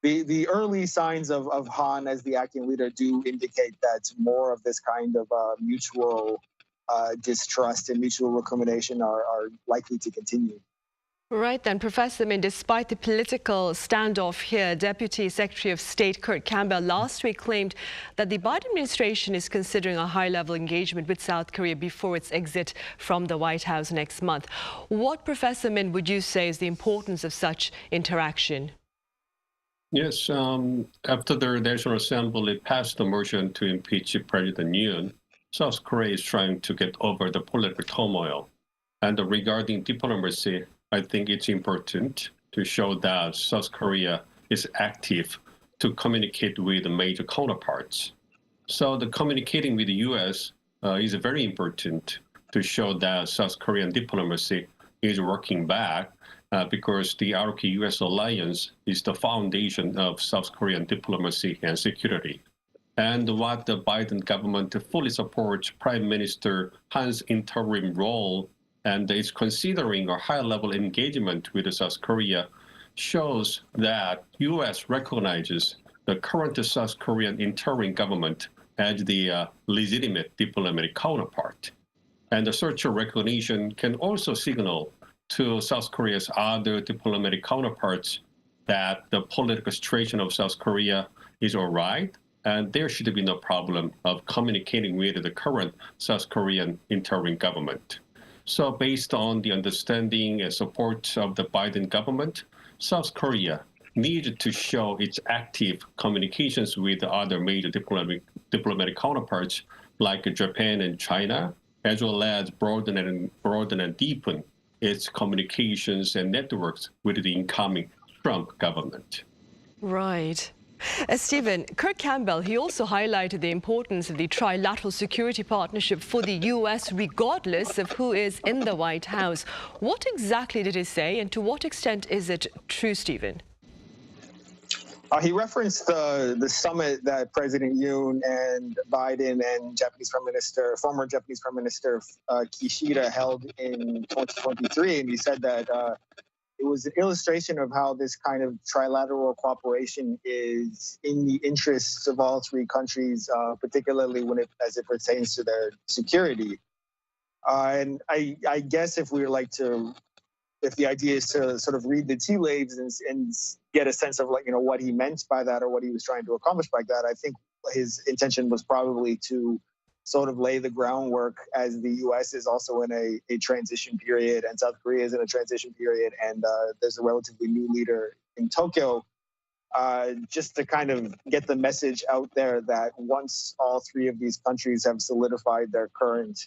the early signs of Han as the acting leader do indicate that more of this kind of mutual distrust and mutual recrimination are likely to continue. Right then, Professor Min, despite the political standoff here, Deputy Secretary of State Kurt Campbell last week claimed that the Biden administration is considering a high-level engagement with South Korea before its exit from the White House next month. What, Professor Min, would you say is the importance of such interaction? Yes, after the National Assembly passed the motion to impeach President Yoon, South Korea is trying to get over the political turmoil. And regarding diplomacy, I think it's important to show that South Korea is active to communicate with major counterparts. So the communicating with the U.S. Is very important to show that South Korean diplomacy is working back because the ROK-US alliance is the foundation of South Korean diplomacy and security. And what the Biden government fully supports Prime Minister Han's interim role and is considering a high-level engagement with South Korea shows that U.S. recognizes the current South Korean interim government as the legitimate diplomatic counterpart. And such a recognition can also signal to South Korea's other diplomatic counterparts that the political situation of South Korea is all right, and there should be no problem of communicating with the current South Korean interim government. So based on the understanding and support of the Biden government, South Korea needs to show its active communications with other major diplomatic counterparts like Japan and China, as well as broaden and deepen its communications and networks with the incoming Trump government. Right. Stephen, Kurt Campbell, he also highlighted the importance of the trilateral security partnership for the U.S. regardless of who is in the White House. What exactly did he say, and to what extent is it true, Stephen? He referenced the summit that President Yoon and Biden and former Japanese Prime Minister Kishida held in 2023, and he said that it was an illustration of how this kind of trilateral cooperation is in the interests of all three countries, particularly as it pertains to their security. And I guess if the idea is to sort of read the tea leaves and get a sense of what he meant by that or what he was trying to accomplish by that, I think his intention was probably to sort of lay the groundwork as the U.S. is also in a transition period and South Korea is in a transition period, and there's a relatively new leader in Tokyo, just to kind of get the message out there that once all three of these countries have solidified their current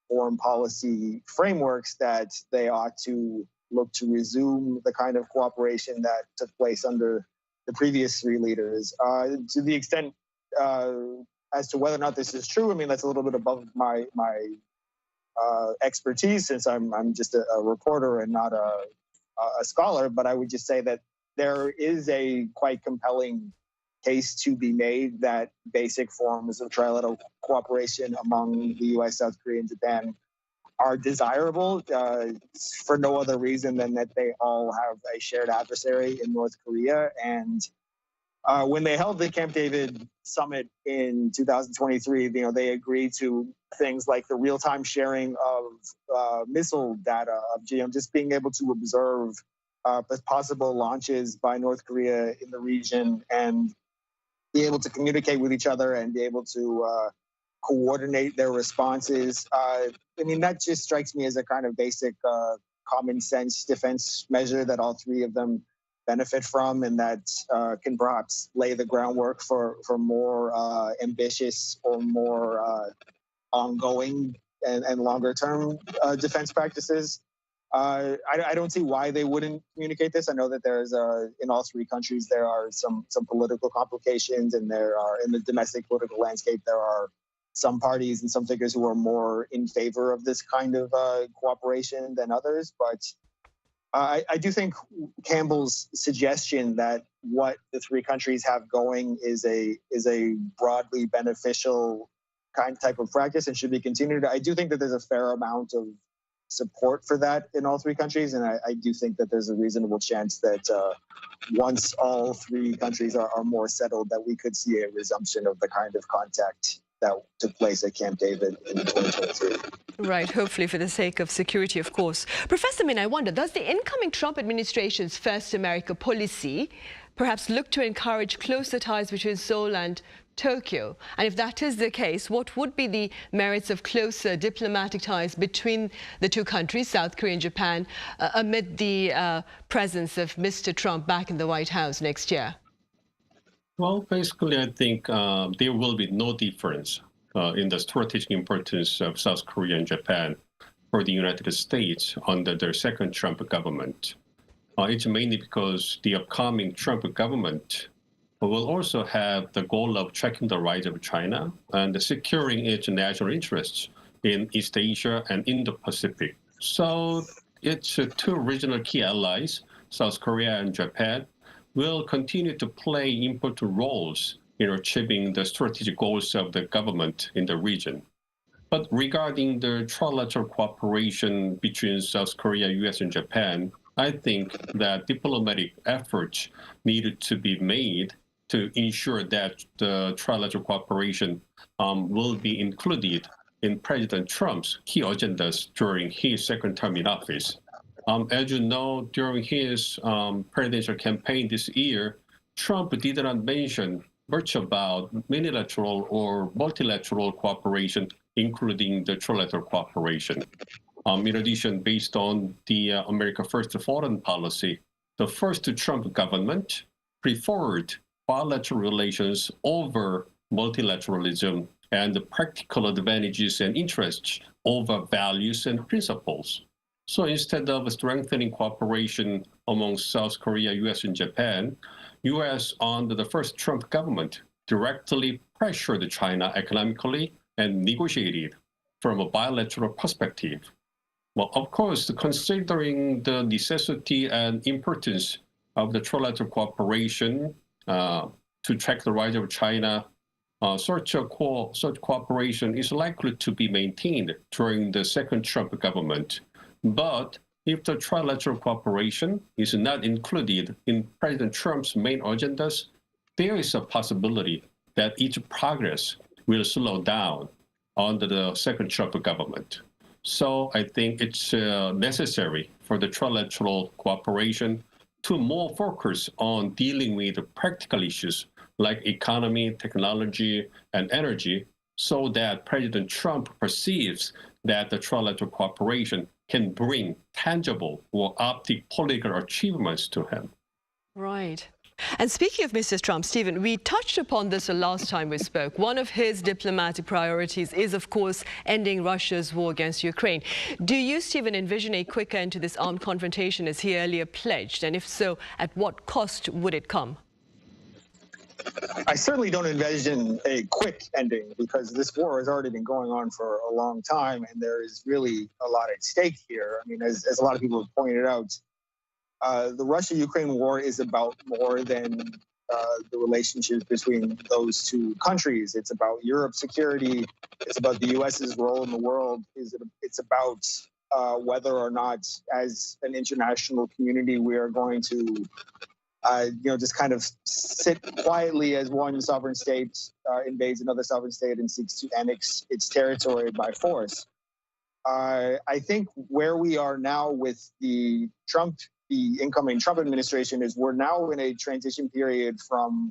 foreign policy frameworks, that they ought to look to resume the kind of cooperation that took place under the previous three leaders. To the extent as to whether or not this is true, I mean, that's a little bit above my expertise, since I'm just a reporter and not a scholar. But I would just say that there is a quite compelling case to be made that basic forms of trilateral cooperation among the U.S., South Korea, and Japan are desirable for no other reason than that they all have a shared adversary in North Korea. And when they held the Camp David summit in 2023, they agreed to things like the real-time sharing of missile data, of just being able to observe possible launches by North Korea in the region and be able to communicate with each other and be able to coordinate their responses. I mean, that just strikes me as a kind of basic common sense defense measure that all three of them benefit from, and that can perhaps lay the groundwork for more ambitious or more ongoing and longer term defense practices. I don't see why they wouldn't communicate this. I know that there's in all three countries there are some political complications, and there are in the domestic political landscape there are some parties and some figures who are more in favor of this kind of cooperation than others. But I do think Campbell's suggestion that what the three countries have going is a broadly beneficial type of practice and should be continued. I do think that there's a fair amount of support for that in all three countries, and I do think that there's a reasonable chance that once all three countries are more settled, that we could see a resumption of the kind of contact that took place at Camp David in 2023. Right, hopefully for the sake of security, of course. Professor Min, I wonder, does the incoming Trump administration's First America policy perhaps look to encourage closer ties between Seoul and Tokyo? And if that is the case, what would be the merits of closer diplomatic ties between the two countries, South Korea and Japan, amid the presence of Mr. Trump back in the White House next year? Well, basically, I think there will be no difference in the strategic importance of South Korea and Japan for the United States under their second Trump government. It's mainly because the upcoming Trump government will also have the goal of tracking the rise of China and securing its national interests in East Asia and Indo-Pacific. So its two regional key allies, South Korea and Japan, will continue to play important roles in achieving the strategic goals of the government in the region. But regarding the trilateral cooperation between South Korea, US, and Japan, I think that diplomatic efforts needed to be made to ensure that the trilateral cooperation will be included in President Trump's key agendas during his second term in office. As you know, during his presidential campaign this year, Trump did not mention much about unilateral or multilateral cooperation, including the trilateral cooperation. In addition, based on the America First foreign policy, the first Trump government preferred bilateral relations over multilateralism and the practical advantages and interests over values and principles. So instead of strengthening cooperation among South Korea, US, and Japan, US under the first Trump government directly pressured China economically and negotiated from a bilateral perspective. Well, of course, considering the necessity and importance of the trilateral cooperation to track the rise of China, such cooperation is likely to be maintained during the second Trump government. But if the trilateral cooperation is not included in President Trump's main agendas, there is a possibility that its progress will slow down under the second Trump government. So I think it's necessary for the trilateral cooperation to more focus on dealing with practical issues like economy, technology, and energy, so that President Trump perceives that the trilateral cooperation can bring tangible or optic political achievements to him. Right. And speaking of Mr. Trump, Stephen, we touched upon this the last time we spoke. One of his diplomatic priorities is, of course, ending Russia's war against Ukraine. Do you, Stephen, envision a quick end to this armed confrontation as he earlier pledged? And if so, at what cost would it come? I certainly don't envision a quick ending, because this war has already been going on for a long time, and there is really a lot at stake here. I mean, as a lot of people have pointed out, the Russia-Ukraine war is about more than the relationships between those two countries. It's about Europe's security. It's about the U.S.'s role in the world. It's about whether or not, as an international community, we are going to just kind of sit quietly as one sovereign state invades another sovereign state and seeks to annex its territory by force. I think where we are now with the incoming Trump administration is we're now in a transition period from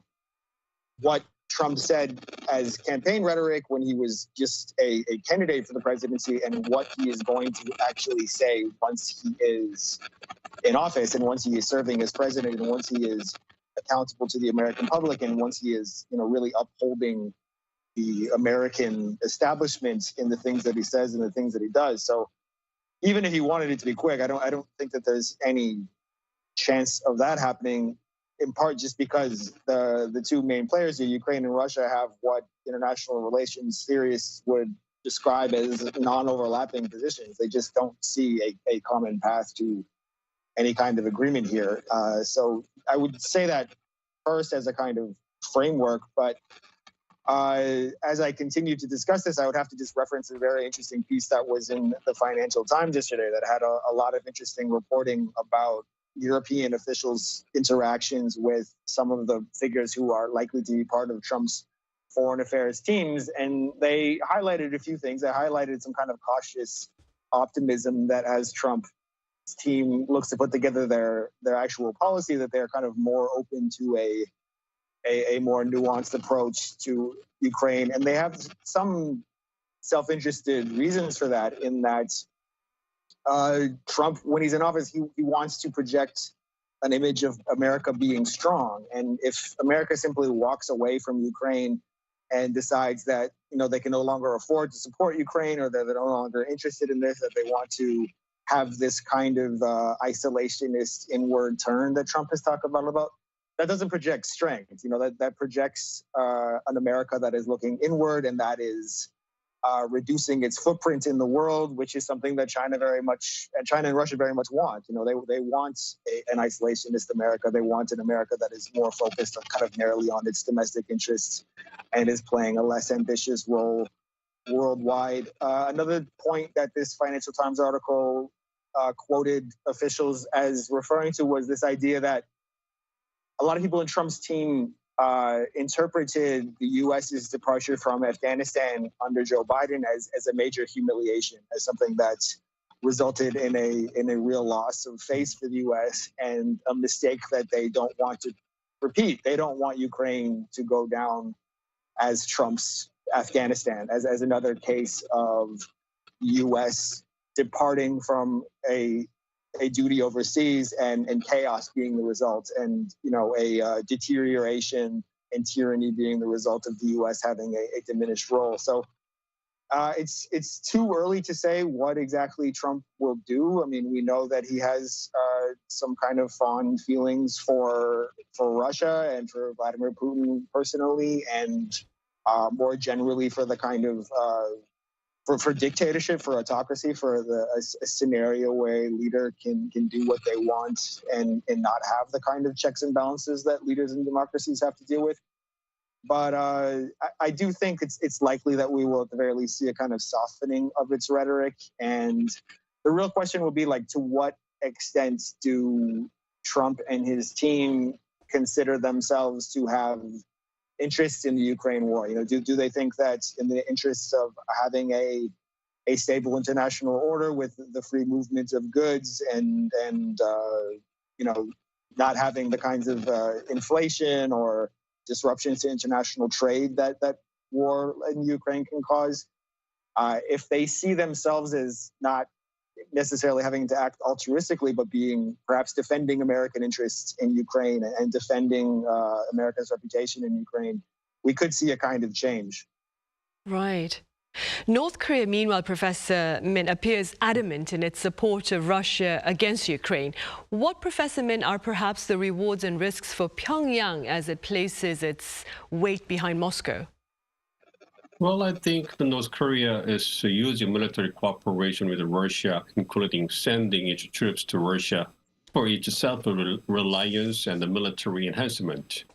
what Trump said as campaign rhetoric when he was just a candidate for the presidency, and what he is going to actually say once he is in office, and once he is serving as president, and once he is accountable to the American public, and once he is, really upholding the American establishment in the things that he says and the things that he does. So even if he wanted it to be quick, I don't think that there's any chance of that happening, in part just because the two main players here, Ukraine and Russia, have what international relations theorists would describe as non-overlapping positions. They just don't see a common path to any kind of agreement here. So I would say that first as a kind of framework, but as I continue to discuss this, I would have to just reference a very interesting piece that was in the Financial Times yesterday that had a lot of interesting reporting about European officials' interactions with some of the figures who are likely to be part of Trump's foreign affairs teams, and they highlighted a few things. They highlighted some kind of cautious optimism that as Trump's team looks to put together their actual policy, that they're kind of more open to a more nuanced approach to Ukraine. And they have some self-interested reasons for that, in that Trump, when he's in office, he wants to project an image of America being strong. And if America simply walks away from Ukraine and decides that, they can no longer afford to support Ukraine, or that they're no longer interested in this, that they want to have this kind of isolationist inward turn that Trump has talked about, that doesn't project strength. That projects an America that is looking inward, and that is reducing its footprint in the world, which is something that China and Russia very much want. They want an isolationist America. They want an America that is more focused on kind of narrowly on its domestic interests and is playing a less ambitious role worldwide. Another point that this Financial Times article quoted officials as referring to was this idea that a lot of people in Trump's team interpreted the U.S.'s departure from Afghanistan under Joe Biden as a major humiliation, as something that resulted in a real loss of face for the U.S. and a mistake that they don't want to repeat. They don't want Ukraine to go down as Trump's Afghanistan, as another case of U.S. departing from a duty overseas and chaos being the result, and a deterioration and tyranny being the result of the U.S. having a diminished role. So it's too early to say what exactly Trump will do. I mean, we know that he has some kind of fond feelings for Russia and for Vladimir Putin personally, and more generally for the kind of for dictatorship, for autocracy, for a scenario where a leader can do what they want and not have the kind of checks and balances that leaders in democracies have to deal with. But I do think it's likely that we will at the very least see a kind of softening of its rhetoric. And the real question will be, to what extent do Trump and his team consider themselves to have interests in the Ukraine war? Do they think that in the interests of having a stable international order with the free movement of goods and not having the kinds of inflation or disruptions to international trade that war in Ukraine can cause, if they see themselves as not necessarily having to act altruistically, but being perhaps defending American interests in Ukraine and defending America's reputation in Ukraine, we could see a kind of change. Right. North Korea, meanwhile, Professor Min, appears adamant in its support of Russia against Ukraine. What, Professor Min, are perhaps the rewards and risks for Pyongyang as it places its weight behind Moscow? Well, I think North Korea is using military cooperation with Russia, including sending its troops to Russia for its self-reliance and the military enhancement.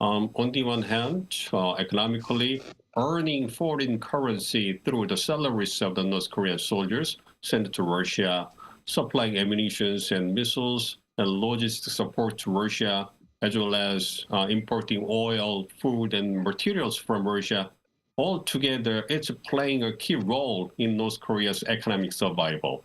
On the one hand, economically, earning foreign currency through the salaries of the North Korean soldiers sent to Russia, supplying ammunition and missiles and logistic support to Russia, as well as importing oil, food, and materials from Russia. Altogether, it's playing a key role in North Korea's economic survival.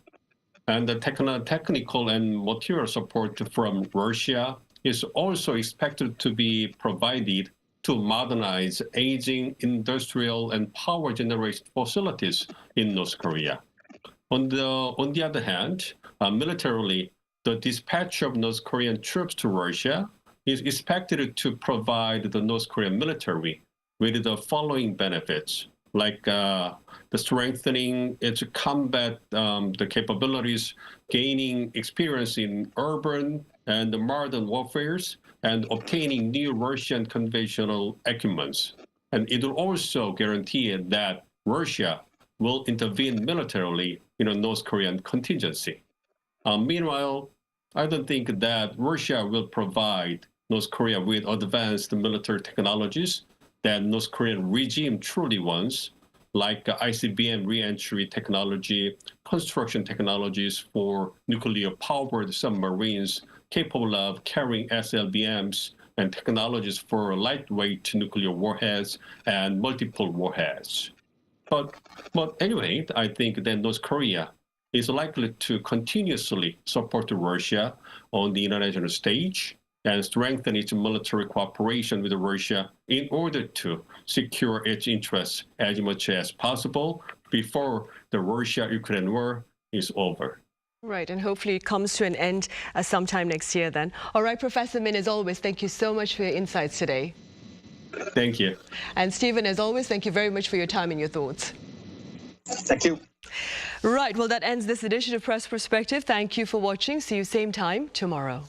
And the technical and material support from Russia is also expected to be provided to modernize aging industrial and power generation facilities in North Korea. On the other hand, militarily, the dispatch of North Korean troops to Russia is expected to provide the North Korean military with the following benefits, like the strengthening its combat the capabilities, gaining experience in urban and modern warfares, and obtaining new Russian conventional equipments. And it will also guarantee that Russia will intervene militarily in a North Korean contingency. Meanwhile, I don't think that Russia will provide North Korea with advanced military technologies that North Korean regime truly wants, like ICBM re-entry technology, construction technologies for nuclear-powered submarines capable of carrying SLBMs, and technologies for lightweight nuclear warheads and multiple warheads. But anyway, I think that North Korea is likely to continuously support Russia on the international stage and strengthen its military cooperation with Russia in order to secure its interests as much as possible before the Russia-Ukraine war is over. Right, and hopefully it comes to an end sometime next year then. All right, Professor Min, as always, thank you so much for your insights today. Thank you. And Stephen, as always, thank you very much for your time and your thoughts. Thank you. Right, well, that ends this edition of Press Perspective. Thank you for watching. See you same time tomorrow.